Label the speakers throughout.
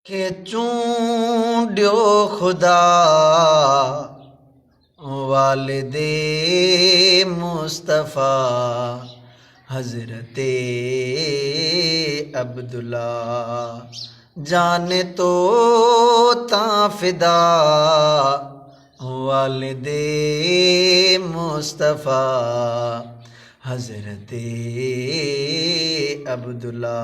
Speaker 1: के चूंडियो खुदा वालिदे मुस्तफ़ा हज़रते अब्दुल्ला जाने तो ताफ़िदा वालिदे मुस्तफ़ा हज़रते अब्दुल्ला।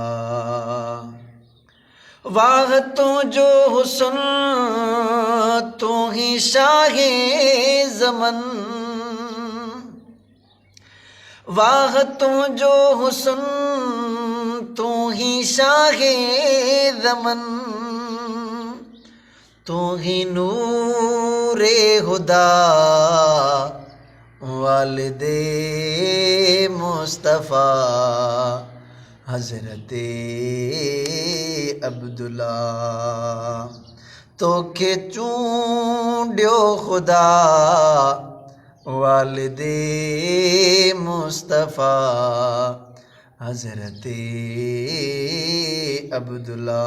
Speaker 1: वाह तू जो हुस्न तू ही शाहे ज़मन, वाह तू जो हुस्न तू ही शाहे ज़मन, तू ही नूरे हुदा वालिदे मुस्तफ़ा हज़रते अब्दुल्ला। तो के चूंडियो खुदा वालिदे मुस्तफ़ा हज़रते अब्दुल्ला।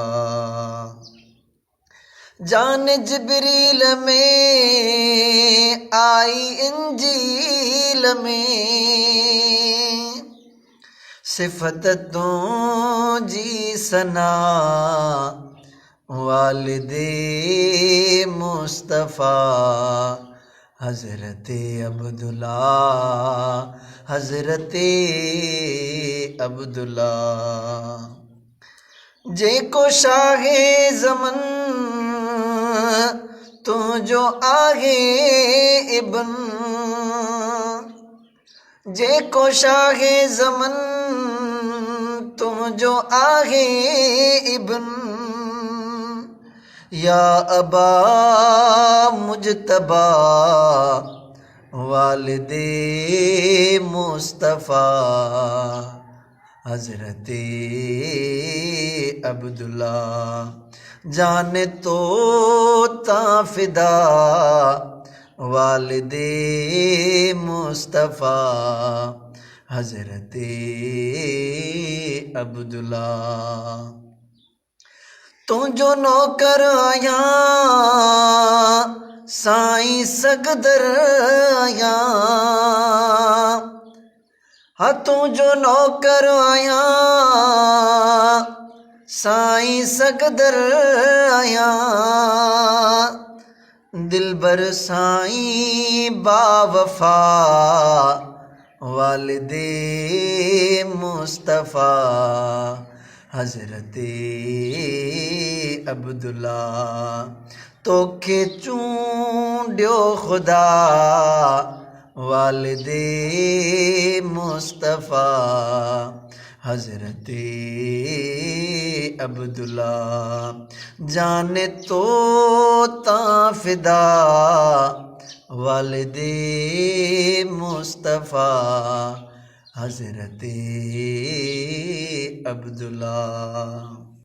Speaker 1: जान जिब्रील में आई इंजील में, सिफत तो जी सना वालिदे मुस्तफ़ा हज़रते अब्दुल्ला हज़रते अब्दुल्ला। जे को शाहे ज़मन तो जो आगे इब्न, जे को शाहे ज़मन तो जो आगे इब्न, या अबा मुजतबा वालिदे मुस्तफ़ा हज़रते अब्दुल्ला। जाने तो ताफ़िदा वालिदे मुस्तफ़ा हज़रते अब्दुल्ला। तू जो नौकर आया साईं सगदर आया, हाँ तू जो नौकर आया साईं सगदर आया, दिलबर साईं बावफा वालिदे मुस्तफ़ा हज़रते अब्दुल्ला। तो के चूंडियो खुदा वालिदे मुस्तफ़ा हज़रते अब्दुल्ला। जाने तो ताफ़िदा वालिदे मुस्तफ़ा हज़रते अब्दुल्ला।